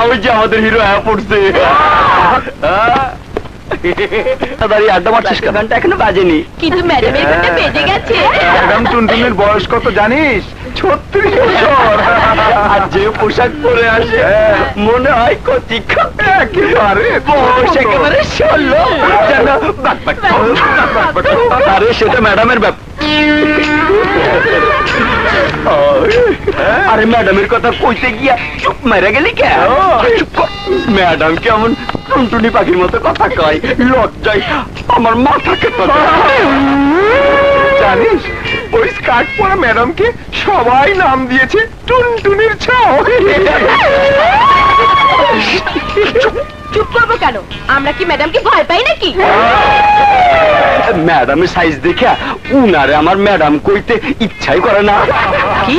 ওই যে আমাদের হিরো পড়ছে। আড্ডা মারছিস কেন? ঘন্টা এখনো বাজেনি, কিন্তু ম্যাডামের ঘন্টা বেজে গেছে। ম্যাডাম টুনটুনের বয়স কত জানিস? 36 বছর। আর যে পোশাক পরে আসে মনে হয় কচি একেবারে বয়স একেবারে 16। আরে সেটা ম্যাডামের ব্যাপার। আরে ম্যাডামের কথা কইতে গিয়া চুপ মেরে গেলি কেন? ম্যাডাম কেমন টুনটুনি পাখির মতো কথা কয়, লজ্জায় আমার মাথা কেটে। জানিস ওই স্কার্ট পরা ম্যাডামকে সবাই নাম দিয়েছে টুনটুনির ছাও। চুপ করবো কেন? আমরা কি ম্যাডামকে ভয় পাই নাকি? ম্যাডামের সাইজ দেখে উনারে আমার ম্যাডাম কইতে ইচ্ছাই করে না। কি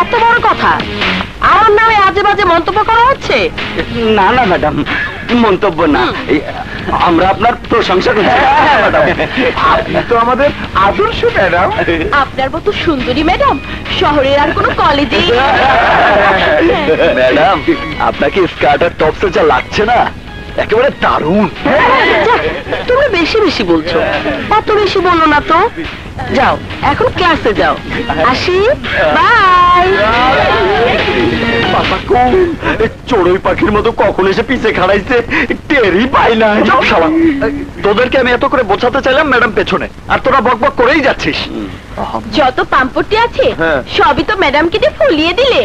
এত বড় কথা আমার নামে আজে বাজে মন্তব্য করা হচ্ছে? না না ম্যাডাম, মন্তব্য না, আমরা আপনার প্রশংসা করছি। আপনি তো আমাদের আদর্শ ম্যাডাম। আপনার মতো সুন্দরী ম্যাডাম শহরের আর কোনো কলেজে। ম্যাডাম আপনাকে স্কার্ট আর টপসে যা লাগছে না, একেবারে দারুণ। তুমি বেশি বেশি বলছো, এত বেশি বলো না তো। যাও এখন ক্লাসে যাও, আসি, বাই। চড়ুই পাখির মতো কখন এসে পিছে খাড়াইছে টেরই পাই না। তোদেরকে আমি এত করে বোঝাতে চাইলাম ম্যাডাম পেছনে, আর তোরা বকবক করেই যাচ্ছিস। যত পাম্পটি আছে সবই তো ম্যাডামকে দিয়ে ফুলিয়ে দিলে।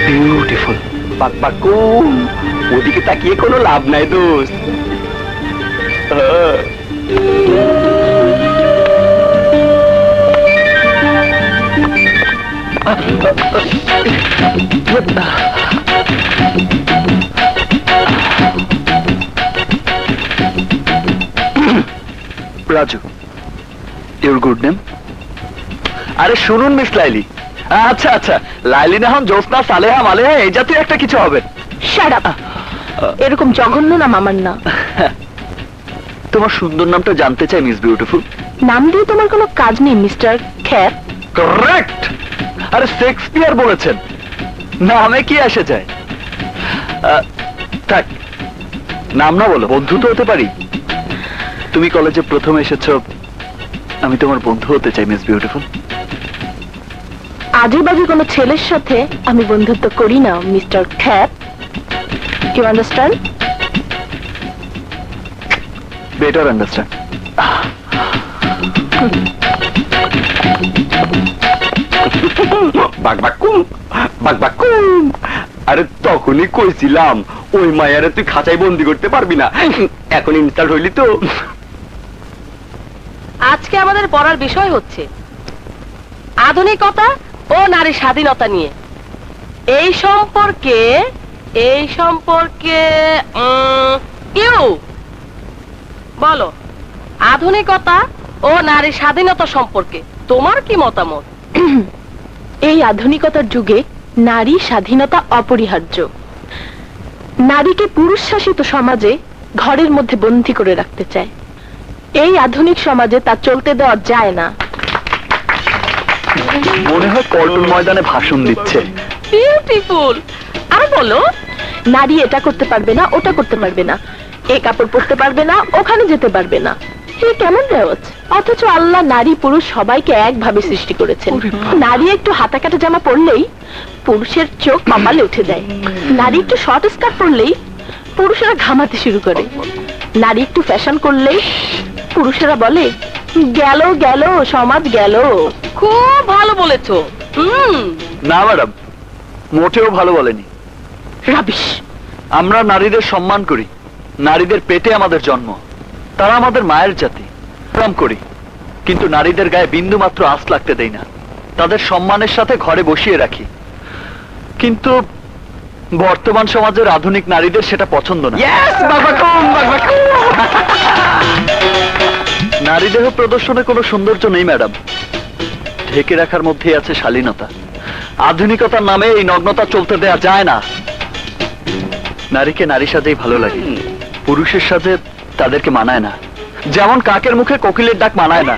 বিউটিফুল। বাকবাকুম, ওদিকে তাকিয়ে কোনো লাভ নাই দোস্ত। Raju, your good name? আরে শুনুন মিস লাইলি। আচ্ছা আচ্ছা, লাইলি না হন জোসনা, সালেহা, মালেহা, এই জাতীয় একটা কিছু হবে। শাট আপ, এরকম জঘন্য নাম আমার না। তোমার সুন্দর নামটা জানতে চাই মিস বিউটিফুল। নাম দিয়ে তোমার কোনো কাজ নেই মিস্টার খ্যাপ। কারেক্ট। আরে শেক্সপিয়ার বলেছেন নামে কি আসে যায়। থাক, নাম না বলো, বন্ধু তো হতে পারি। তুমি কলেজে প্রথম এসেছো, আমি তোমার বন্ধু হতে চাই মিস বিউটিফুল। আজে বাজে কোনো ছেলের সাথে আমি বন্ধুত্ব করি না mister Khyap. You understand? Better understand. বাকবাকুম, বাকবাকুম। আরে তখনই কইছিলাম ওই মায়ারে তুই খাঁচাই বন্দি করতে পারবি না। এখন ইনস্টল হইলি তো। আজকে আমাদের পড়ার বিষয় হচ্ছে আধুনিকতা ও নারী স্বাধীনতা নিয়ে। এই সম্পর্কে ইউ বলো, আধুনিকতা ও নারী স্বাধীনতা সম্পর্কে তোমার কি মতামত? এই আধুনিকতার যুগে নারী স্বাধীনতা অপরিহার্য। নারীকে পুরুষ শাসিত সমাজে ঘরের মধ্যে বন্দী করে রাখতে চায়। এই আধুনিক সমাজে তা চলতে দেওয়া যায় না। মনে হয় কর্টুন ময়দানে ভাষণ দিচ্ছে। বিউটিফুল। আর বলো, নারী এটা করতে পারবে না, ওটা করতে পারবে না, এই কাপড় পরতে পারবে না, ওখানে যেতে পারবে না। এ কেমন রেওয়াজ? অথচ আল্লাহ নারী পুরুষ সবাইকে একভাবে সৃষ্টি করেছেন। নারী একটু হাতা কাটা জামা পরলেই পুরুষের চোখ কপালে উঠে দেয়। নারী একটু শর্ট স্কার্ট পরলেই পুরুষেরা ঘামাতে শুরু করে। নারী একটু ফ্যাশন করলেই পুরুষেরা বলে গেল গেল, সমাজ গেল। খুব ভালো বলেছো। না ম্যাডাম, মোটেও ভালো বলেনি। রাবিশ। আমরা নারীদের সম্মান করি, নারীদের পেটে আমাদের জন্ম, তারা আমাদের মায়ের জাতি, প্রণাম করি, কিন্তু নারীদের গায়ে বিন্দু মাত্র আঁচ লাগতে দেই না, তাদের সম্মানের সাথে ঘরে বসিয়ে রাখি। কিন্তু বর্তমান সমাজের আধুনিক নারীদের সেটা পছন্দ না। নারী দেহ প্রদর্শনে কোনো সৌন্দর্য নেই ম্যাডাম, ঢেকে রাখার মধ্যেই আছে শালীনতা। আধুনিকতার নামে এই নগ্নতা চলতে দেয়া যায় না। নারীকে নারী সাজেই ভালো লাগে, পুরুষের সাথে তাদেরকে মানায় না, যেমন কাকের মুখে কোকিলের ডাক মানায় না।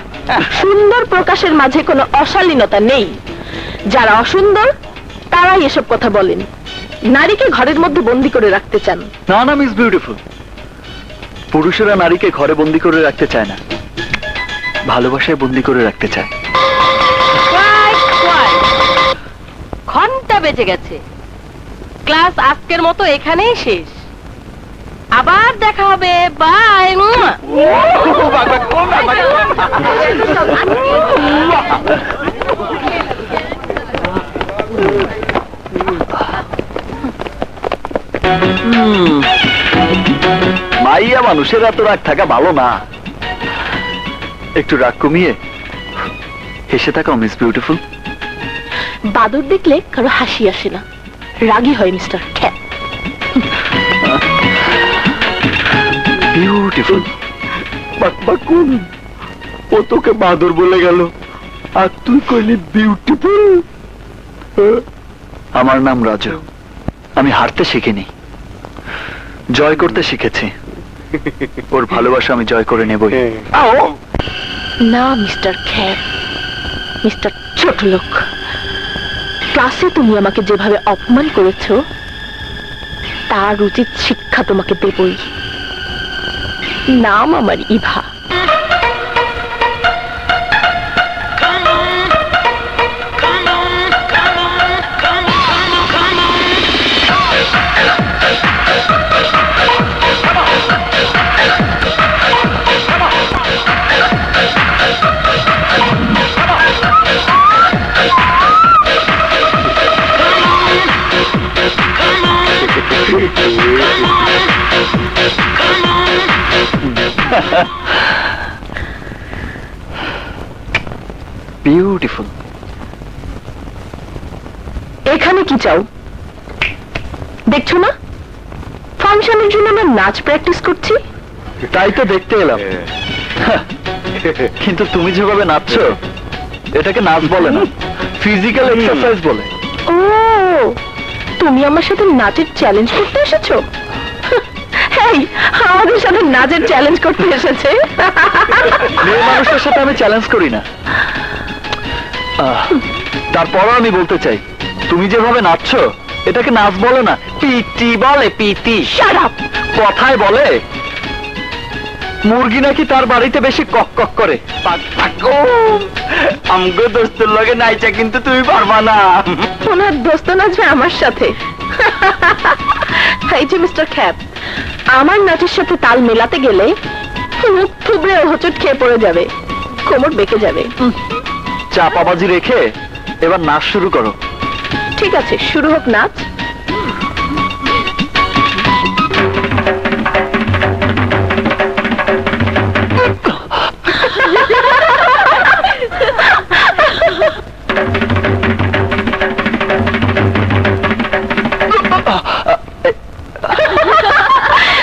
সুন্দর প্রকাশের মাঝে কোনো অশালীনতা নেই। যারা অসুন্দর তারাই এসব কথা বলেন, নারীকে ঘরের মধ্যে বন্দি করে রাখতে চান। না না মিস বিউটিফুল, পুরুষেরা নারীকে ঘরে বন্দি করে রাখতে চায় না, ভালোবাসায় বন্দি করে রাখতে চায়। ঘন্টা বেজে গেছে, ক্লাস আজকের মতো এখানেই শেষ। আবার দেখা হবে, বাই। মাইয়া মানুষের এত রাগ থাকা ভালো না, একটু রাগ কমিয়ে হেসে থাকা মিস বিউটিফুল। বাদর দেখলে কারো হাসি আসে না, রাগী হয় মিস্টার খ্যাপ। বিউটিফুল। কোন ও তোকে বাদর বলে গেল আর তুই কইলি বিউটিফুল? আমার নাম রাজু, আমি হারতে শিখিনি, জয় করতে শিখেছি। ওর ভালোবাসা আমি জয় করে নেবই। না মিস্টার খ্যাপ, মিস্টার ছোট লোক, ক্লাসে তুমি আমাকে যেভাবে অপমান করেছো তার উচিত শিক্ষা তোমাকে দেবই। নাম আমার ইভা। বিউটিফুল। এখানে কি চাও? দেখছো না ফাংশনের জন্য আমরা নাচ প্র্যাকটিস করছি? তাই তো দেখতে এলাম। কিন্তু তুমি যেভাবে নাচছো এটাকে নাচ বলে না, ফিজিক্যাল এক্সারসাইজ বলে। ও, তুমি আমার সাথে নাচের চ্যালেঞ্জ করতে এসেছো? এই, আমাদের সাথে নাচের চ্যালেঞ্জ করতে এসেছে। মেয়ে মানুষের সাথে আমি চ্যালেঞ্জ করি না। তারপরও আমি বলতে চাই, তুমি যেভাবে নাচছো এটাকে নাচ বলে না, পিটি বলে। পিটি। Shut up! কথায় বলে মুরগি নাকি তার বাড়িতে বেশি কক কক করে। আমগো দোস্তের লগে নাইচা কিন্তু তুমি পারবা না। ওনার দোস্ত নাচবে আমার সাথে। এই যে মিস্টার খ্যাপ, আমার নাচের সাথে তাল মেলাতে গেলে মুখ থুবড়ে হোঁচট খেয়ে পড়ে যাবে, কোমর বেঁকে যাবে। চাপাবাজি রেখে এবার নাচ শুরু করো। ঠিক আছে, শুরু হোক নাচ।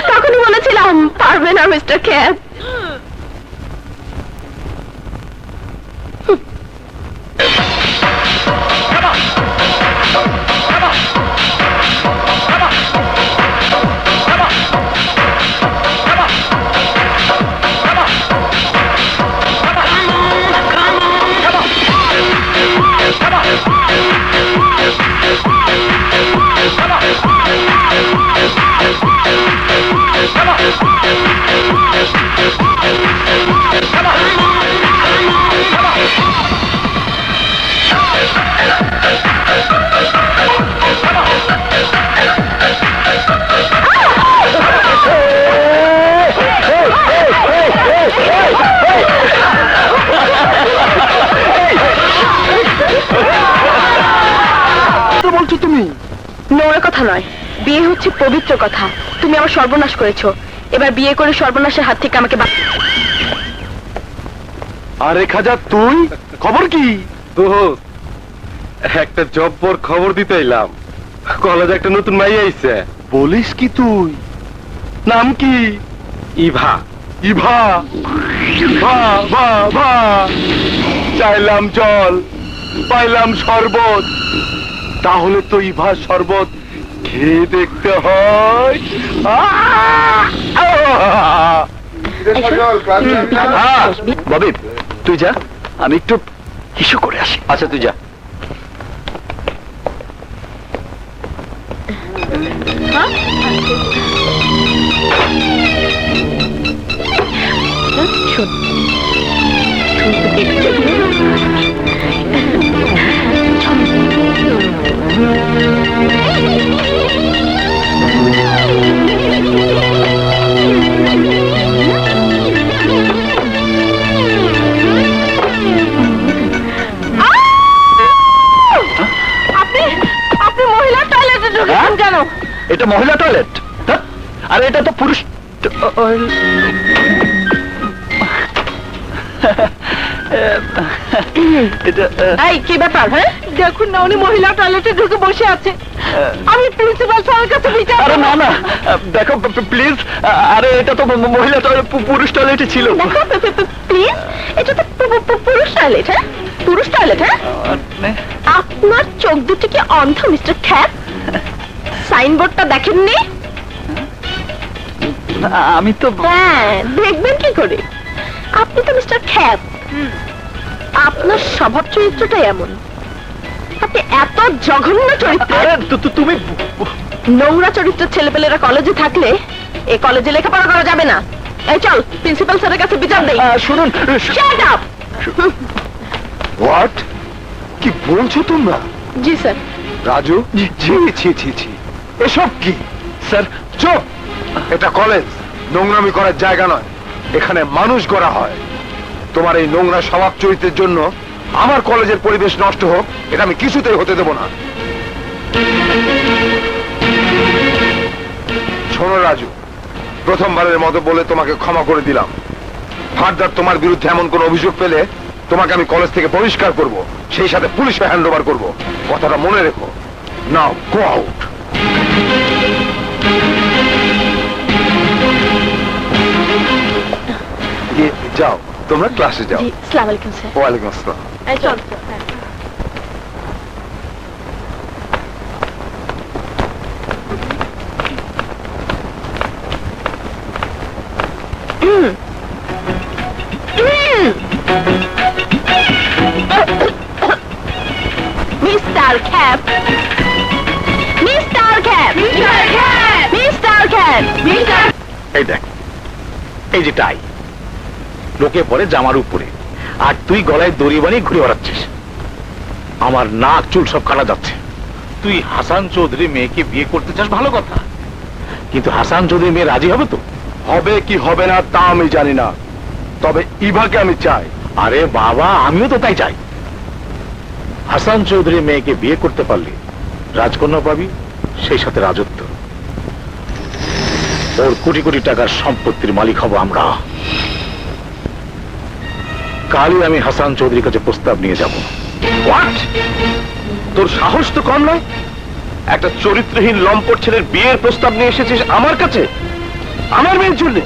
তখনই বলেছিলাম পারবে না মিস্টার ক্যাপ। করার কথা নয়, বিয়ে হচ্ছে পবিত্র কথা। তুমি আমার সর্বনাশ করেছো, এবার বিয়ে করে সর্বনাশের হাত থেকে আমাকে আরে খাজা, তুই খবর কি? দোস্ত, একটা জব্বর খবর দিতে এলাম। কলেজে একটা নতুন মাই আইছে। বলিস কি তুই? নাম কি? ইভা। ইভা? ভা ভা ভা। চাইলাম জল, পাইলাম শরবত। তাহলে তো ইভা শরবত খেয়ে দেখতে হয়। ববি, তুই যা, আমি একটু হিসু করে আসি। আচ্ছা, তুই যা। শোন, আপনি মহিলা টয়লেটে ঢুকেছেন কেন? এটা মহিলা টয়লেট, আর এটা তো পুরুষ এই কি ব্যাপার? হ্যাঁ, দেখুন না, উনি মহিলা টয়লেটে ঢুকে বসে আছে। আমি প্রিন্সিপাল স্যারের কাছে বিচার আরে না না, দেখো প্লিজ, আরে এটা তো মহিলা টয়লেট, পুরুষ টয়লেটে ছিল। প্লিজ, এটা তো পুরুষ টয়লেট। হ্যাঁ, পুরুষ টয়লেট। হ্যাঁ, আপনার চোখ দুটি কি অন্ধ মিস্টার খ্যাপ? সাইনবোর্ডটা দেখেননি? আমি তো হ্যাঁ, দেখবেন কি করে? আপনি তো মিস্টার খ্যাপ, আপনার স্বভাব চরিত্রটা এমন। আপনি এত জঘন্য চরিত্র, আরে তুমি নোংরা চরিত্রের ছেলেপেলেরা কলেজে থাকলে এই কলেজে লেখাপড়া করা যাবে না। এই চল, প্রিন্সিপাল স্যারের কাছে বিচার দেই। শুনুন। Shut up. হোয়াট? কি বলছো তোমরা? জি স্যার। রাজু, ছি ছি ছি ছি, এসব কি? স্যার, চুপ! এটা কলেজ, নোংরামি করার জায়গা নয়। এখানে মানুষ গড়া হয়। তোমার এই নোংরা স্বভাব চরিত্রের জন্য আমার কলেজের পরিবেশ নষ্ট হোক, এটা আমি কিছুতেই হতে দেব না। শোনো রাজু, প্রথমবারের মতো বলে তোমাকে ক্ষমা করে দিলাম। ফার্দার তোমার বিরুদ্ধে এমন কোন অভিযোগ পেলে তোমাকে আমি কলেজ থেকে বহিষ্কার করব, সেই সাথে পুলিশে হ্যান্ড ওভার করবো। কথাটা মনে রেখো। নাও গো আউট। যাও, তোমরা ক্লাসে যাও। জি, আসসালামু আলাইকুম স্যার। ওয়ালাইকুম আসসালাম। এই চল। হ্যাঁ। Mister cap, mister cap, mister cap, mister cap, mister. এই দেখ, এই যে টাই লোকে পরে জামার উপরে, আর তুই গলায় দড়ি বানিয়ে ঘুরে বেড়াচ্ছিস। আমার নাক চুল সব কাটা যাচ্ছে। তুই হাসান চৌধুরী মেয়েকে বিয়ে করতে চাস, ভালো কথা, কিন্তু হাসান চৌধুরী মেয়ে রাজি হবে তো? হবে কি হবে না তা আমি জানি না, তবে ইভাকে আমি চাই। আরে বাবা, আমিও তো তাই চাই। হাসান চৌধুরী মেয়েকে বিয়ে করতে পারলে রাজকন্যা পাবি, সেই সাথে রাজত্ব। ওর কোটি কোটি টাকার সম্পত্তির মালিক হব আমরা। কালই আমি হাসান চৌধুরীর কাছে প্রস্তাব নিয়ে যাব। হোয়াট? তোর সাহস তো কম নয়। একটা চরিত্রহীন লম্পট ছেলের বিয়ের প্রস্তাব নিয়ে এসেছিস আমার কাছে, আমার মেয়ের জন্য।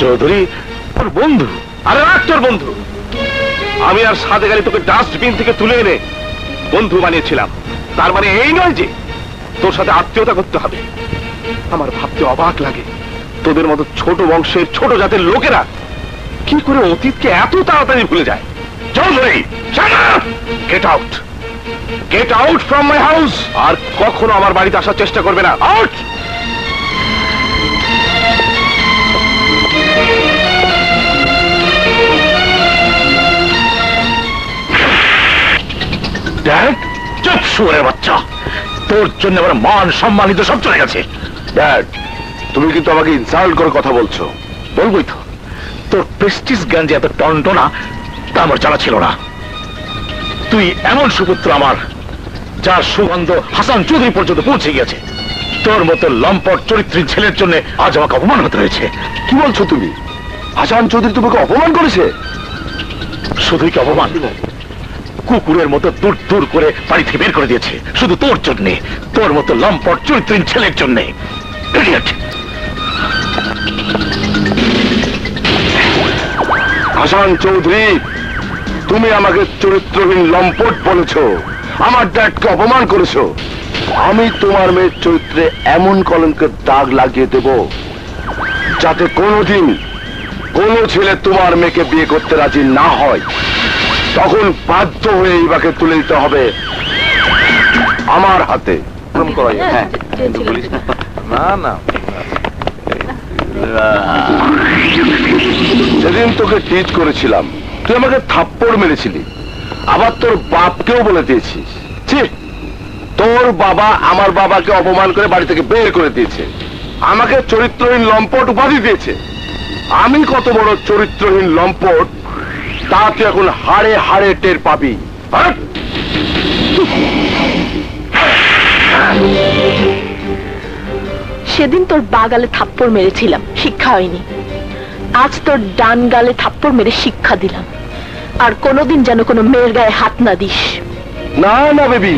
চৌধুরী তোর বন্ধু? আরে রাখ তোর বন্ধু। আমি আর সাদে গালি তোকে ডাস্টবিন থেকে তুলে এনে বন্ধু বানিয়েছিলাম, তার মানে এই নয় যে তোর সাথে আত্মীয়তা করতে হবে। আমার ভাবতে অবাক লাগে, তোদের মতো ছোট বংশের ছোট জাতের লোকেরা কি করে অতীতকে এত তাড়াতাড়ি ভুলে যায়। Chowdhury, get out, get out from my house. আর কখনো আমার বাড়িতে আসার চেষ্টা করবে না। আউট! ড্যাড, চুপ শুয়োরের বাচ্চা, তোর জন্য আমার মান সম্মানিত সব চলে গেছে। ড্যাড, তুমি কিন্তু আমাকে ইনসাল্ট করে কথা বলছো। বলবোই তো, তোর প্রেস্টিজ জ্ঞান যে এত টনটনা তা আমার জানা ছিল না। তুই এমন সুপুত্র আমার, যার সুগন্ধ হাসান চৌধুরী পর্যন্ত পৌঁছে গেছে। তোর মতো লম্পট চরিত্রহীন ছেলের জন্য আজ আমাকে অপমান হতে হয়েছে। কি বলছো তুমি? হাসান চৌধুরী তোমাকে অপমান করেছে? শুধুই কি অপমান, কুকুরের মতো দূর দূর করে বাড়ি থেকে বের করে দিয়েছে শুধু তোর জন্যে, তোর মতো লম্পট চরিত্রহীন ছেলের জন্যে। Idiot! হাসান চৌধুরী, তুমি আমাকে চরিত্রহীন লম্পট বলেছো, আমার ড্যাডকে অপমান করেছো। আমি তোমার মেয়ের চরিত্রে এমন কলঙ্কের দাগ লাগিয়ে দেব যাতে কোনোদিন কোনো ছেলে তোমার মেয়েকে বিয়ে করতে রাজি না হয়। তখন বাধ্য হয়ে ইবাকে তুলে দিতে হবে আমার হাতে। হ্যাঁ না না, সেদিন তোকে টিচ করেছিলাম, তুই আমাকে থাপ্পড় মেরেছিলি, আবার তোর বাপকেও বলে দিয়েছিস। ছি, তোর বাবা আমার বাবাকে অপমান করে বাড়ি থেকে বের করে দিয়েছে, আমাকে চরিত্রহীন লম্পট উপাধি দিয়েছে। আমি কত বড় চরিত্রহীন লম্পট তা তুই এখন হাড়ে হাড়ে টের পাবি। হাট! সেদিন তোর বা গালে থাপ্পড় মেরেছিলাম, শিক্ষা হয়নি। আজ তোর ডান গালে থাপ্পড় মেরে শিক্ষা দিলাম। আর কোনোদিন যেন কোনো মেয়ের গায়ে হাত না দিস। না না বেবি,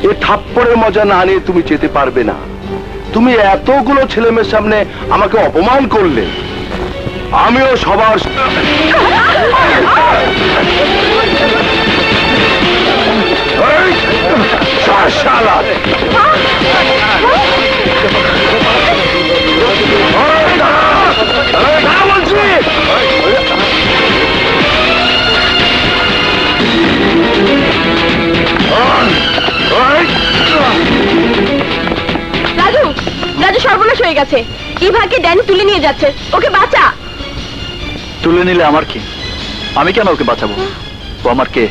এ থাপ্পড়ের মজা না নিয়ে তুমি যেতে পারবে না। তুমি এতগুলো ছেলেমেয়ের সামনে আমাকে অপমান করলে, আমিও সবার এই, শালা! এই, দাঁড়া! এই, দাঁড়া বলছি! রাজু, রাজু সর্বনাশ হয়ে গেছে। ইভাকে ড্যানি তুলে নিয়ে যাচ্ছে, ওকে বাঁচা। তুলে নিলে আমার কি? আমি কেন ওকে বাঁচাবো? ও আমার কে?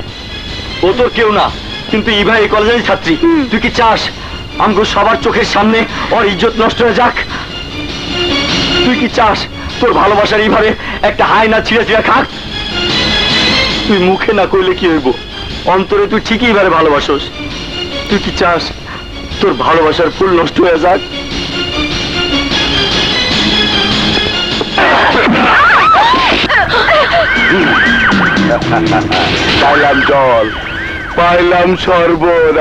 ও তোর কেউ না, কিন্তু ইভা এই কলেজেরই ছাত্রী। তুই কি চাস আমগো সবার চোখের সামনে ওর ইজ্জত নষ্ট হয়ে যাক? তুই কি চাস তোর ভালোবাসার ইভারে একটা হাই না ছিঁড়ে ছিঁড়ে খাক? তুই মুখে না কইলে কি হইব, অন্তরে তুই ঠিকই ইভারে ভালোবাসোস। তুই কি চাস তোর ভালোবাসার ফুল নষ্ট হয়ে যাক? পাইলাম জল, পাইলাম শরবত।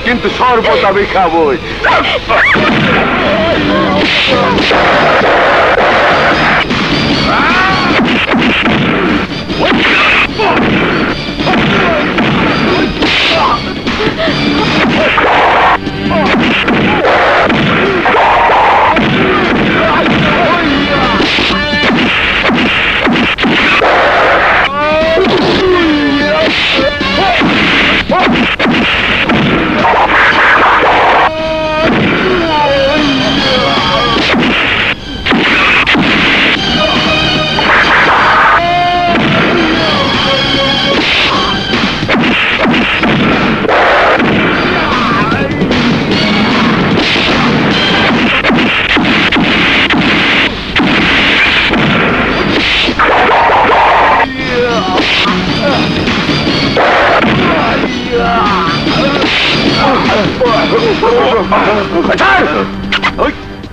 কিন্তু শরবত আমি খাবই।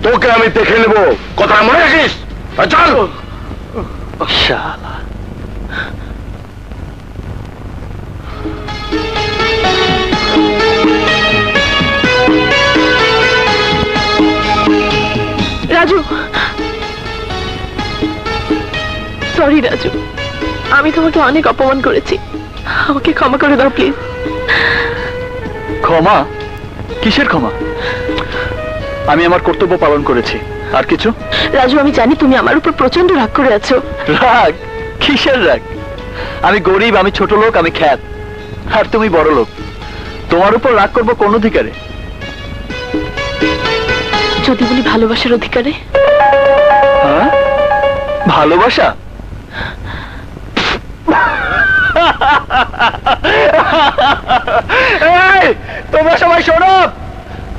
তোকে আমি দেখে নেব, কথা মনে রাখিস। চল। শালা, রাজু, সরি রাজু, আমি তোমাকে অনেক অপমান করেছি, আমাকে ক্ষমা করে দাও প্লিজ। ক্ষমা? কিসের ক্ষমা? আমি আমার কর্তব্য পালন করেছি, আর কিছু? রাজু, আমি জানি তুমি আমার উপর প্রচন্ড রাগ করে আছো। রাগ? কিসের রাগ? আমি গরিব, আমি ছোট লোক, আমি খ্যাত, আর তুমি বড় লোক। তোমার উপর রাগ করবো কোন অধিকারে? যদি বলি ভালোবাসার অধিকারে। হ্যাঁ? ভালোবাসা? তোমরা সবাই শোনো,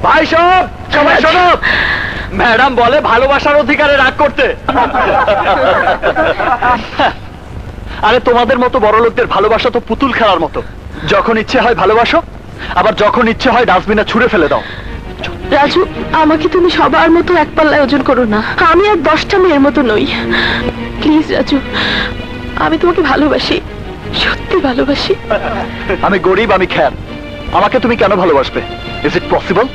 ভাই সব সবাই শোনো, ম্যাডাম বলে ভালোবাসার অধিকারে রাগ করতে। আরে তোমাদের মতো বড় লোকদের ভালোবাসা তো পুতুল খেলার মতো, যখন ইচ্ছে হয় ভালোবাসো, আবার যখন ইচ্ছে হয় ডাস্টবিনে ছুঁড়ে ফেলে দাও। রাজু, আমাকে তুমি সবার মতো এক পাল্লায় ওজন করো না। আমি আর 10টা মেয়ের মতো নই। প্লিজ রাজু, আমি তোমাকে ভালোবাসি, সত্যি ভালোবাসি। আমি গরিব, আমি খ্যাত, আমাকে তুমি কেন ভালোবাসবে? Is it possible?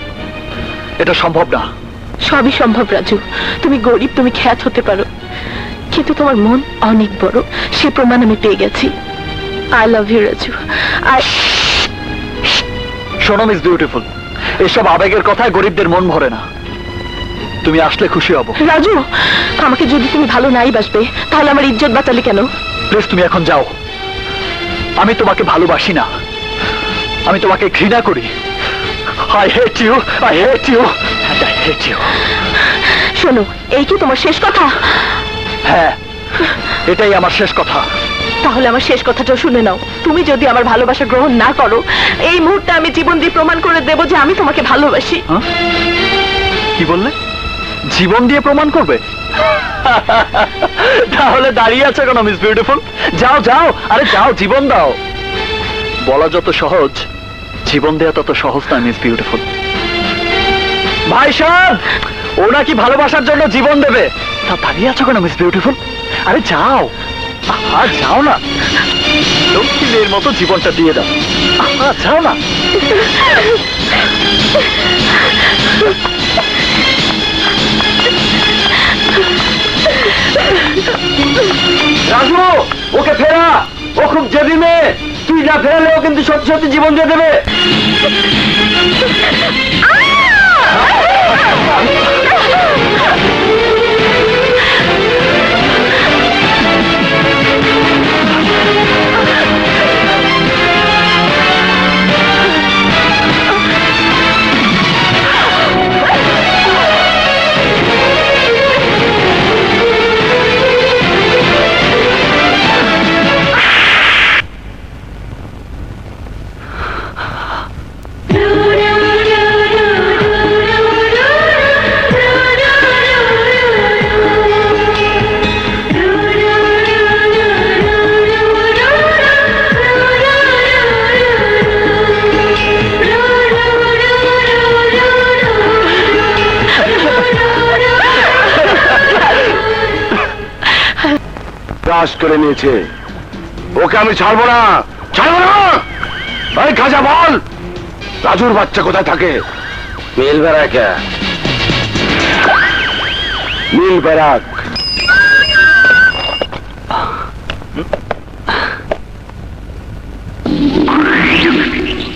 এটা সম্ভব না। সবই সম্ভব রাজু। তুমি গরিব, তুমি খ্যাত হতে পারো, কিন্তু তোমার মন অনেক বড়, সে প্রমাণ আমি পেয়ে গেছি। I love you Raju. শোনো মিস বিউটিফুল, এসব আবেগের কথায় গরিবদের মন ভরে না। তুমি আসলে খুশি হব। রাজু, আমাকে যদি তুমি ভালো নাই বাসবে, তাহলে আমার ইজ্জত বাঁচালি কেন? প্লিজ তুমি এখন যাও। আমি তোমাকে ভালোবাসি না, আমি তোমাকে ঘৃণা করি। I hate you, I hate you, I hate you. শোনো, এই কি তোমার শেষ কথা? হ্যাঁ, এটাই আমার শেষ কথা। তাহলে আমার শেষ কথাটা শুনে নাও। তুমি যদি আমার ভালোবাসা গ্রহণ না করো, এই মুহূর্তে আমি জীবন দিয়ে প্রমাণ করে দেব যে আমি তোমাকে ভালোবাসি। হ্যাঁ? কি বললে? জীবন দিয়ে প্রমাণ করবে? তাহলে দাঁড়িয়ে আছে কেন মিস বিউটিফুল? যাও যাও, আরে যাও, জীবন দাও। বলা যত সহজ, জীবন দেওয়া তত সহজ না মিস বিউটিফুল। ভাই সাহেব, ও নাকি ভালোবাসার জন্য জীবন দেবে, তা দাঁড়িয়ে আছো কেন মিস বিউটিফুল? আরে যাও, আহা যাও না, লক্ষ্মী মেয়ের মতো জীবনটা দিয়ে দাও। আহা যাও না। রাজু, ওকে ফেরা, ও খুব জেদি মেয়ে, তুই না ফেরালে ও কিন্তু সত্যি সত্যি জীবন দিয়ে দেবে। ক্রাশ করে নিয়েছে, ওকে আমি ছাড়বো না, ছাড়বো না। ভাই খাজা বল, রাজুর বাচ্চা কোথায় থাকে? মিল বেড়ায় কে? নীল ব্যারাক।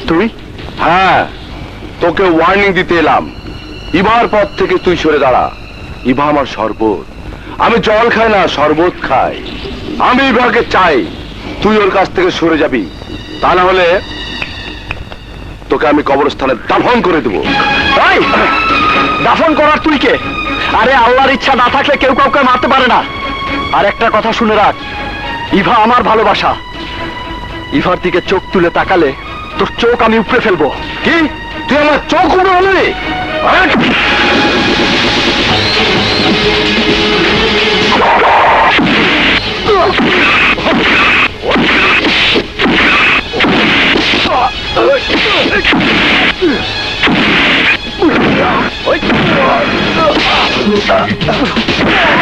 তুই? হ্যাঁ, তোকে ওয়ার্নিং দিতে এলাম। ইভার পর থেকে তুই সরে দাঁড়া। ইভা আমার শরবত, আমি জল খাই না, শরবত খাই। আমি ইভাকে চাই, তুই ওর কাছ থেকে সরে যাবি, তা না হলে তোকে আমি কবরস্থানে দাফন করে দেবো। এই, দাফন করার তুই কে? আরে আল্লাহর ইচ্ছা না থাকলে কেউ কাউকে মারতে পারে না। আর একটা কথা শুনে রাখ, ইভা আমার ভালোবাসা। ইভার দিকে চোখ তুলে তাকালে তোর চোখ আমি উপড়ে ফেলবো। কি তুই আমার চোখ উপরে হলি?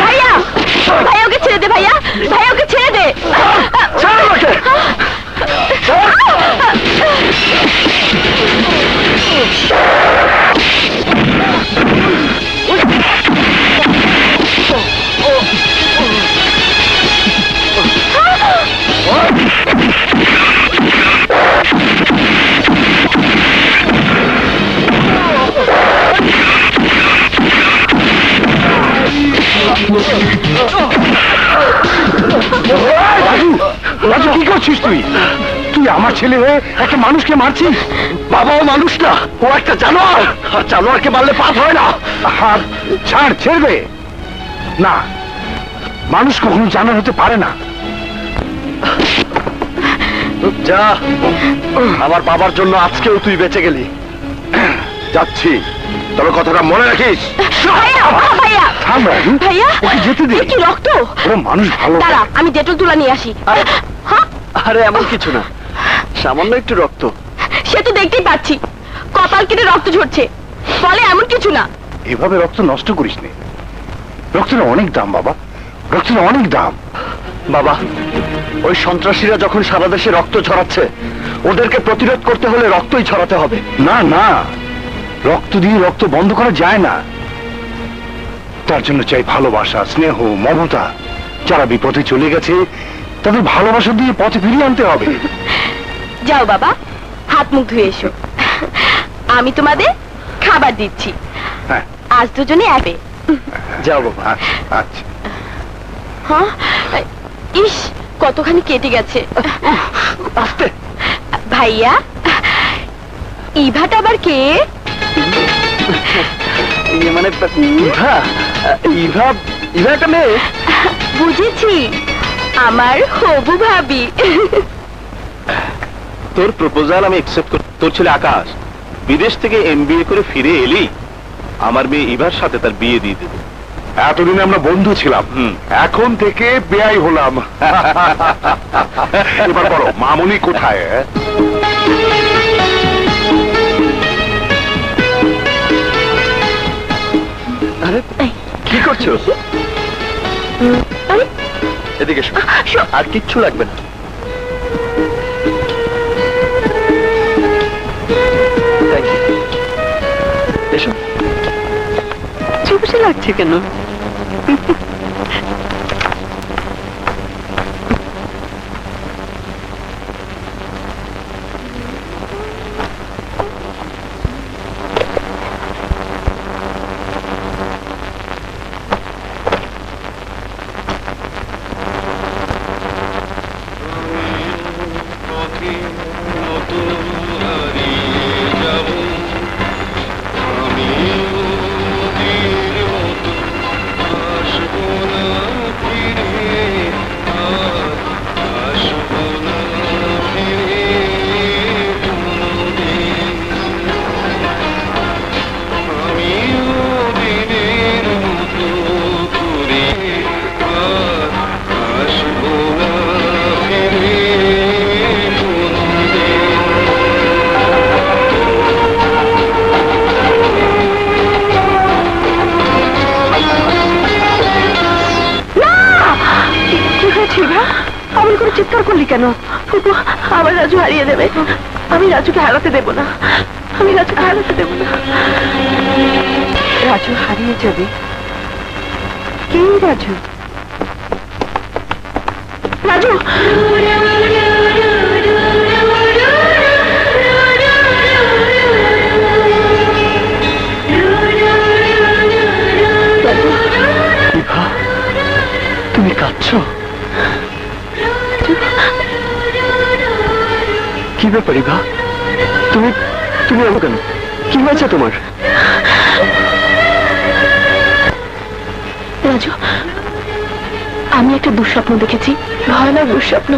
ভাইয়া, ভাইয়া ওকে ছেড়ে দে, ভাইয়া, ভাইয়া ওকে ছেড়ে দে। ছাড় আমাকে। রাজু, কি করছিস তুই? তুই আমার ছেলে হয়ে একটা মানুষকে মারছিস? বাবা ও মানুষ না, ও একটা জানোয়ার। আর জানোয়ারকে মারলে পাপ হয় না। হাত ছাড়, ছেড়বে না। মানুষ কখনো জানোয়ার হতে পারে না। যা, আমার বাবার জন্য আজকেও তুই বেঁচে গেলি। যাচ্ছি, তবে কথাটা মনে রাখিস। ভাইয়া ভাইয়া থাম রাজু, ভাইয়া ওকে যেতে দে। এ কি রক্ত? ওরা মানুষ ভালো। দাঁড়া, আমি ডেটল তুলা নিয়ে আসি। হ্যাঁ, আরে এমন কিছু না, সামান্য একটু রক্ত। সে তো দেখতেই পাচ্ছি, কপাল কেটে রক্ত ঝরছে, বলে এমন কিছু না। এভাবে রক্ত নষ্ট করিস নে, রক্তের অনেক দাম বাবা, রক্তের অনেক দাম। বাবা, ওই সন্ত্রাসীরা যখন সারা দেশে রক্ত ছড়াচ্ছে, ওদেরকে প্রতিরোধ করতে হলে রক্তই ছড়াতে হবে। না না, রক্ত দিয়ে রক্ত বন্ধ করা যায় না। তার জন্য চাই ভালোবাসা, স্নেহ, মমতা। যারা বিপথে চলে গেছে তাদের ভালোবাসা দিয়ে পথে ফিরিয়ে আনতে হবে। যাও বাবা, হাত মুখ ধুয়ে এসো, আমি তোমাদের খাবার দিচ্ছি। হ্যাঁ, আজ দুজনে অ্যাপে। যাও বাবা। আচ্ছা আচ্ছা। হ্যাঁ, ইস কতখানি কেটে গেছে। আস্তে। ভাইয়া, ইভাটা আবার কে? মানে ইভা, ইভা, ইভা একটা মেয়ে। বুঝেছি, আমার হবু ভাবি। তোর প্রপোজাল আমি অ্যাকসেপ্ট করি। তোর ছেলে আকাশ বিদেশ থেকে এমবিএ করে ফিরে এলি, আমার মেয়ে ইভার সাথে তার বিয়ে দিয়ে দেবে। এতদিন আমরা বন্ধু ছিলাম, এখন থেকে বেয়াই হলাম। এবার বলো মামুনি কোথায়? আরে কি করছো? আরে, এদিকে এসো। আর কিচ্ছু লাগবে না। Thank you. এসো। চুপসে লাগছে কেন? অমন করে চিৎকার করলি কেন? ফুপু, আমার রাজু হারিয়ে দেবে। আমি রাজুকে হারাতে দেব না, আমি রাজুকে হারাতে দেব না। রাজু হারিয়ে যাবে? কে রাজু? রাজু, ইভা, তুমি কাঁদছো? কি ব্যাপার ইভা? তুমি তুমি এলো কেন? কি হয়েছে তোমার? রাজু, আমি একটা দুঃস্বপ্ন দেখেছি, ভয়ানক দুঃস্বপ্ন।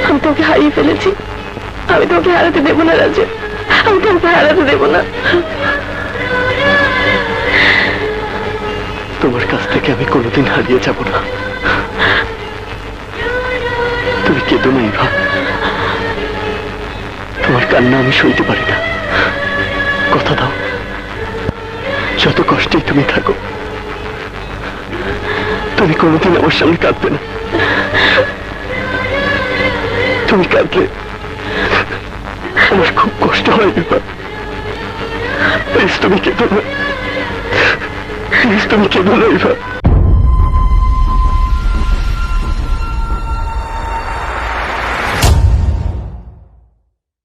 আমি তোকে হারিয়ে ফেলেছি, আমি তোকে হারাতে দেব না রাজু, আমি তোকে হারাতে দেব না। তোমার কাছ থেকে আমি কোনোদিন হারিয়ে যাব না। তুমি কেঁদো না ইভা, তোমার কান্না আমি সইতে পারি না। কথা দাও, যত কষ্টেই তুমি থাকো, তুমি কোনোদিন আমার সামনে কাঁদবে না। তুমি কাঁদলে আমার খুব কষ্ট হয় ইভা। প্লিজ তুমি কেঁদো না, প্লিজ তুমি কেঁদো না ইভা।